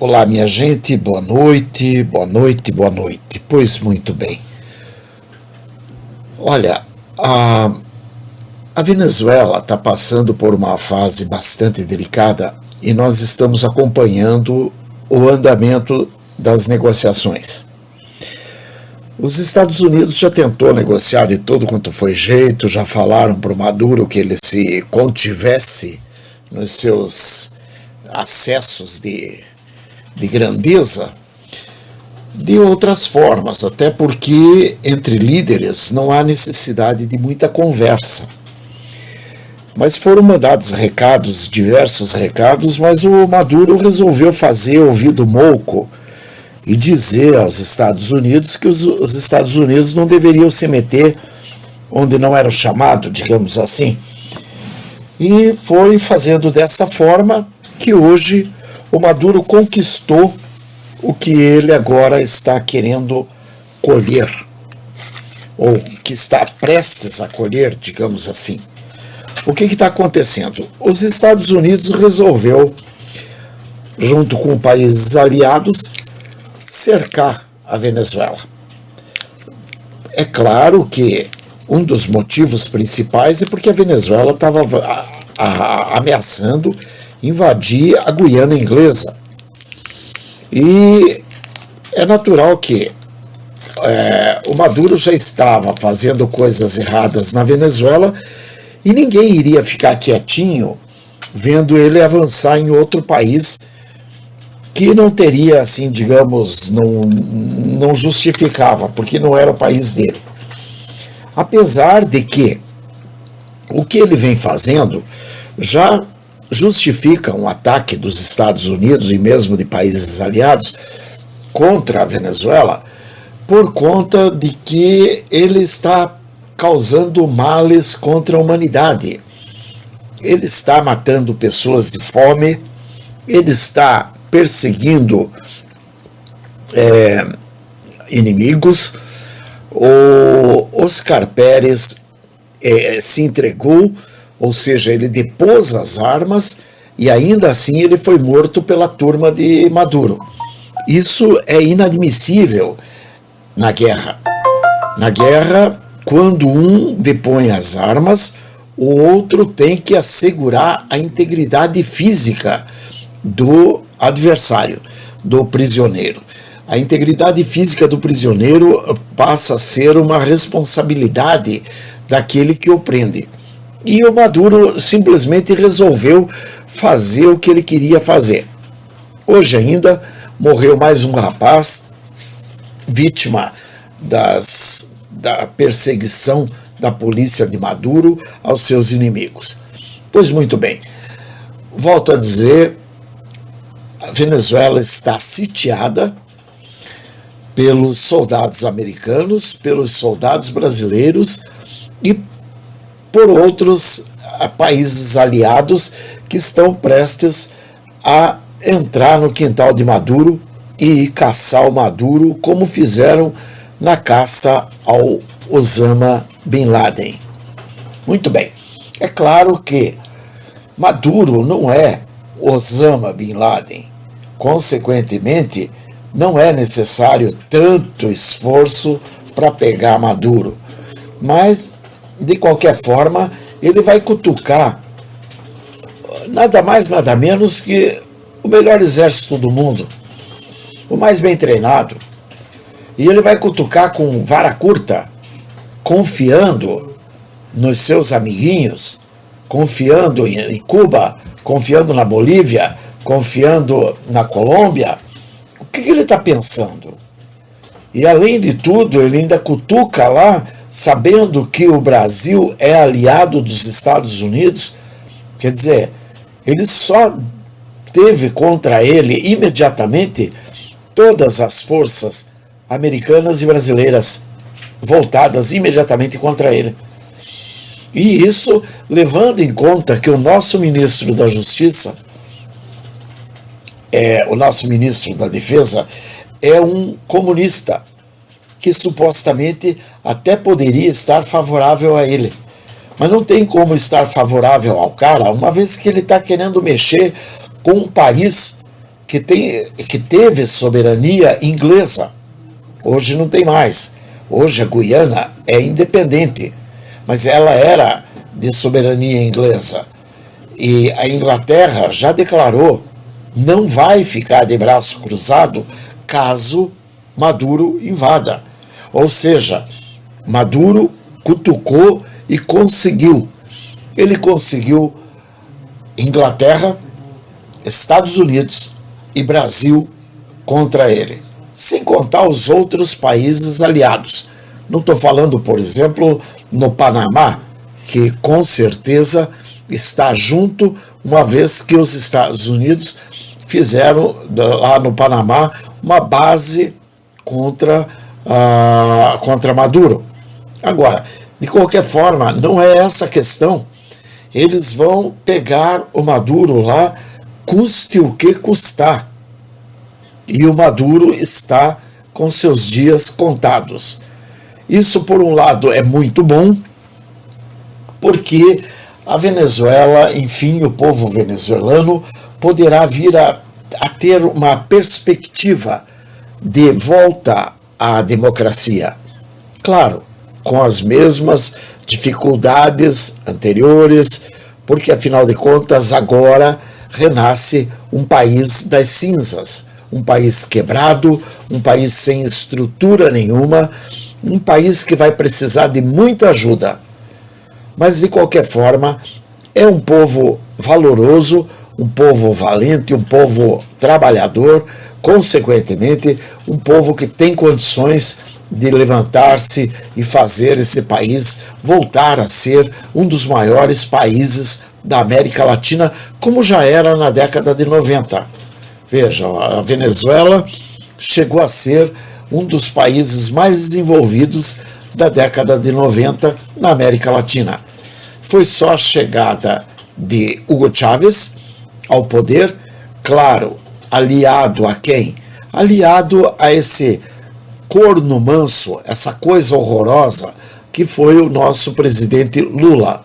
Olá, minha gente, boa noite, boa noite, boa noite. Pois muito bem. Olha, a Venezuela está passando por uma fase bastante delicada e nós estamos acompanhando o andamento das negociações. Os Estados Unidos já tentou negociar de todo quanto foi jeito, já falaram para o Maduro que ele se contivesse nos seus acessos de grandeza, de outras formas, até porque entre líderes não há necessidade de muita conversa. Mas foram mandados recados, diversos recados, mas o Maduro resolveu fazer ouvido mouco e dizer aos Estados Unidos que os Estados Unidos não deveriam se meter onde não era o chamado, digamos assim. E foi fazendo dessa forma que hoje o Maduro conquistou o que ele agora está querendo colher, ou que está prestes a colher, digamos assim. O que está acontecendo? Os Estados Unidos resolveu, junto com países aliados, cercar a Venezuela. É claro que um dos motivos principais é porque a Venezuela estava ameaçando invadir a Guiana Inglesa. E é natural que o Maduro já estava fazendo coisas erradas na Venezuela e ninguém iria ficar quietinho vendo ele avançar em outro país que não teria, assim, digamos, não justificava, porque não era o país dele. Apesar de que o que ele vem fazendo já justifica um ataque dos Estados Unidos e mesmo de países aliados contra a Venezuela, por conta de que ele está causando males contra a humanidade. Ele está matando pessoas de fome, ele está perseguindo inimigos. O Oscar Pérez se entregou, ou seja, ele depôs as armas e ainda assim ele foi morto pela turma de Maduro. Isso é inadmissível na guerra. Na guerra, quando um depõe as armas, o outro tem que assegurar a integridade física do adversário, do prisioneiro. A integridade física do prisioneiro passa a ser uma responsabilidade daquele que o prende. E o Maduro simplesmente resolveu fazer o que ele queria fazer. Hoje ainda morreu mais um rapaz, vítima da perseguição da polícia de Maduro aos seus inimigos. Pois muito bem, volto a dizer, a Venezuela está sitiada pelos soldados americanos, pelos soldados brasileiros e por outros países aliados que estão prestes a entrar no quintal de Maduro e caçar o Maduro, como fizeram na caça ao Osama Bin Laden. Muito bem, é claro que Maduro não é Osama Bin Laden, consequentemente não é necessário tanto esforço para pegar Maduro, mas de qualquer forma ele vai cutucar nada mais nada menos que o melhor exército do mundo, o mais bem treinado, e ele vai cutucar com vara curta, confiando nos seus amiguinhos, confiando em Cuba, confiando na Bolívia, confiando na Colômbia. O que ele está pensando? E além de tudo, ele ainda cutuca lá, sabendo que o Brasil é aliado dos Estados Unidos. Quer dizer, ele só teve contra ele imediatamente todas as forças americanas e brasileiras voltadas imediatamente contra ele. E isso levando em conta que o nosso ministro da Justiça, o nosso ministro da Defesa, é um comunista que supostamente até poderia estar favorável a ele. Mas não tem como estar favorável ao cara, uma vez que ele está querendo mexer com um país que teve soberania inglesa. Hoje não tem mais. Hoje a Guiana é independente, mas ela era de soberania inglesa. E a Inglaterra já declarou, não vai ficar de braço cruzado caso Maduro invada. Ou seja, Maduro cutucou e conseguiu. Ele conseguiu Inglaterra, Estados Unidos e Brasil contra ele, sem contar os outros países aliados. Não estou falando, por exemplo, no Panamá, que com certeza está junto, uma vez que os Estados Unidos fizeram lá no Panamá uma base contra Maduro. Agora, de qualquer forma, não é essa a questão. Eles vão pegar o Maduro lá, custe o que custar. E o Maduro está com seus dias contados. Isso, por um lado, é muito bom, porque a Venezuela, enfim, o povo venezuelano poderá vir a ter uma perspectiva de volta à democracia. Claro, com as mesmas dificuldades anteriores, porque, afinal de contas, agora renasce um país das cinzas, um país quebrado, um país sem estrutura nenhuma, um país que vai precisar de muita ajuda. Mas, de qualquer forma, é um povo valoroso, um povo valente, um povo trabalhador, consequentemente, um povo que tem condições de levantar-se e fazer esse país voltar a ser um dos maiores países da América Latina, como já era na década de 90. Veja, a Venezuela chegou a ser um dos países mais desenvolvidos da década de 90 na América Latina. Foi só a chegada de Hugo Chávez ao poder, claro, aliado a quem? Aliado a esse corno manso, essa coisa horrorosa que foi o nosso presidente Lula,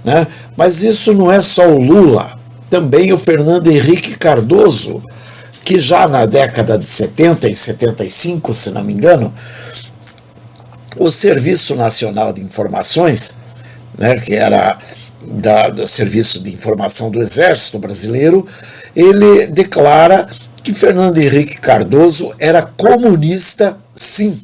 né? Mas isso não é só o Lula, também o Fernando Henrique Cardoso, que já na década de 70 e 75, se não me engano, o Serviço Nacional de Informações, né, que era do Serviço de Informação do Exército Brasileiro, ele declara que Fernando Henrique Cardoso era comunista, sim,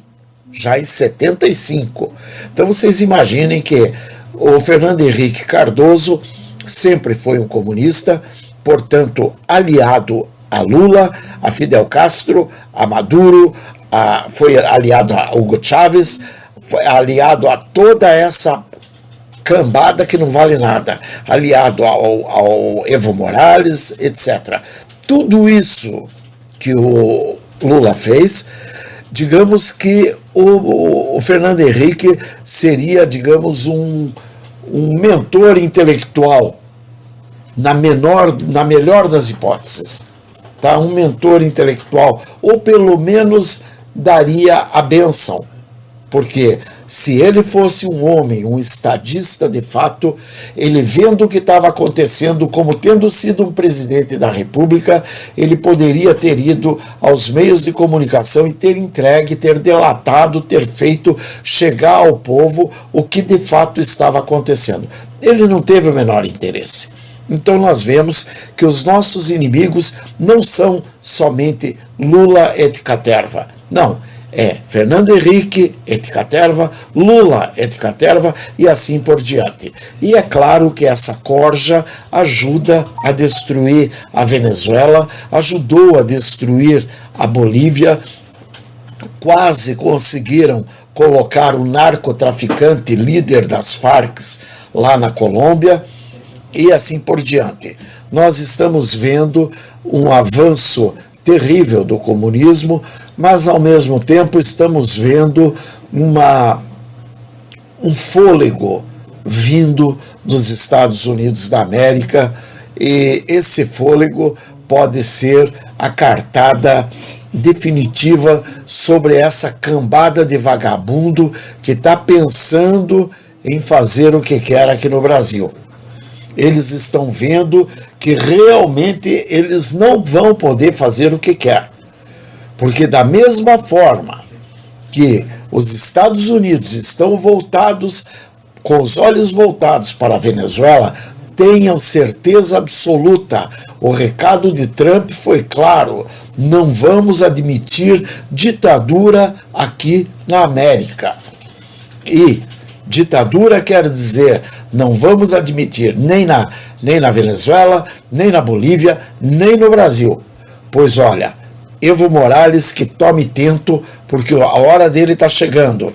já em 75. Então vocês imaginem que o Fernando Henrique Cardoso sempre foi um comunista, portanto, aliado a Lula, a Fidel Castro, a Maduro, foi aliado a Hugo Chávez, foi aliado a toda essa cambada que não vale nada, aliado ao Evo Morales, etc. Tudo isso que o Lula fez, digamos que o Fernando Henrique seria, digamos, um mentor intelectual, na melhor das hipóteses, tá? Um mentor intelectual, ou pelo menos daria a bênção, porque se ele fosse um homem, um estadista de fato, ele vendo o que estava acontecendo, como tendo sido um presidente da República, ele poderia ter ido aos meios de comunicação e ter entregue, ter delatado, ter feito chegar ao povo o que de fato estava acontecendo. Ele não teve o menor interesse. Então nós vemos que os nossos inimigos não são somente Lula et caterva, não. É Fernando Henrique et caterva, Lula et caterva e assim por diante. E é claro que essa corja ajuda a destruir a Venezuela, ajudou a destruir a Bolívia, quase conseguiram colocar o narcotraficante líder das Farc lá na Colômbia e assim por diante. Nós estamos vendo um avanço terrível do comunismo, mas ao mesmo tempo estamos vendo um fôlego vindo dos Estados Unidos da América, e esse fôlego pode ser a cartada definitiva sobre essa cambada de vagabundo que está pensando em fazer o que quer aqui no Brasil. Eles estão vendo que realmente eles não vão poder fazer o que quer. Porque da mesma forma que os Estados Unidos estão voltados, com os olhos voltados para a Venezuela, tenham certeza absoluta, o recado de Trump foi claro: não vamos admitir ditadura aqui na América. E ditadura quer dizer, não vamos admitir nem na Venezuela, nem na Bolívia, nem no Brasil. Pois olha, Evo Morales que tome tento, porque a hora dele está chegando.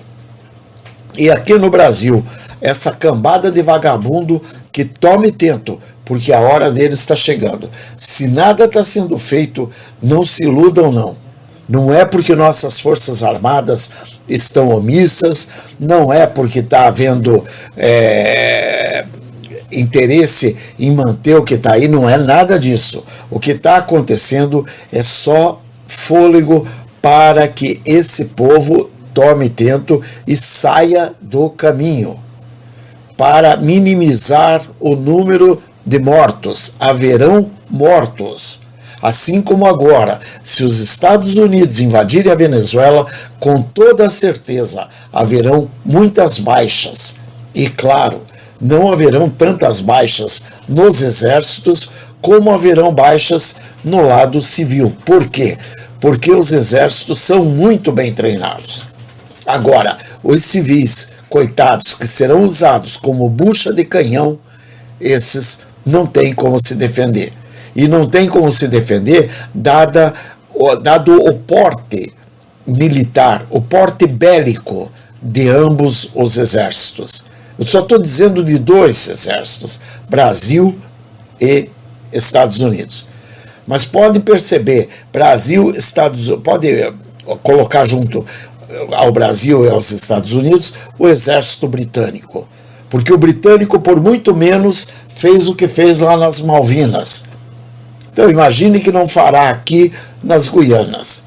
E aqui no Brasil, essa cambada de vagabundo que tome tento, porque a hora deles está chegando. Se nada está sendo feito, não se iludam não. Não é porque nossas Forças Armadas estão omissas, não é porque está havendo interesse em manter o que está aí, não é nada disso. O que está acontecendo é só fôlego para que esse povo tome tento e saia do caminho, para minimizar o número de mortos. Haverão mortos. Assim como agora, se os Estados Unidos invadirem a Venezuela, com toda certeza haverão muitas baixas. E claro, não haverão tantas baixas nos exércitos como haverão baixas no lado civil. Por quê? Porque os exércitos são muito bem treinados. Agora, os civis, coitados, que serão usados como bucha de canhão, esses não têm como se defender. E não tem como se defender dado o porte militar, o porte bélico de ambos os exércitos. Eu só estou dizendo de dois exércitos, Brasil e Estados Unidos. Mas pode perceber, Brasil, Estados Unidos, pode colocar junto ao Brasil e aos Estados Unidos o exército britânico. Porque o britânico, por muito menos, fez o que fez lá nas Malvinas. Então imagine que não fará aqui nas Guianas.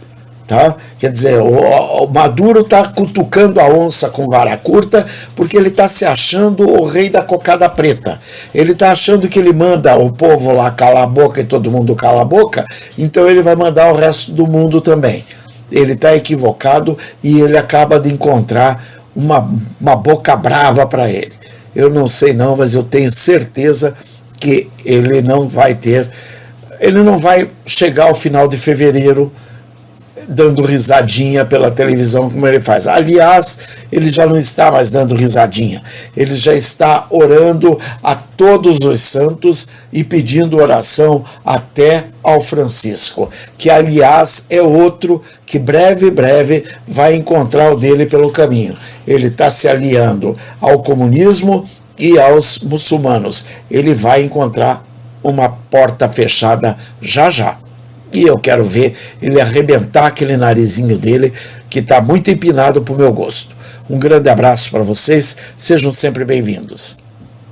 Tá? Quer dizer, o Maduro está cutucando a onça com vara curta porque ele está se achando o rei da cocada preta. Ele está achando que ele manda o povo lá calar a boca e todo mundo cala a boca, então ele vai mandar o resto do mundo também. Ele está equivocado e ele acaba de encontrar uma boca brava para ele. Eu não sei não, mas eu tenho certeza que ele não vai chegar ao final de fevereiro dando risadinha pela televisão como ele faz. Aliás, ele já não está mais dando risadinha. Ele já está orando a todos os santos e pedindo oração até ao Francisco, que aliás é outro que breve vai encontrar o dele pelo caminho. Ele está se aliando ao comunismo e aos muçulmanos. Ele vai encontrar uma porta fechada já. E eu quero ver ele arrebentar aquele narizinho dele, que está muito empinado para o meu gosto. Um grande abraço para vocês, sejam sempre bem-vindos.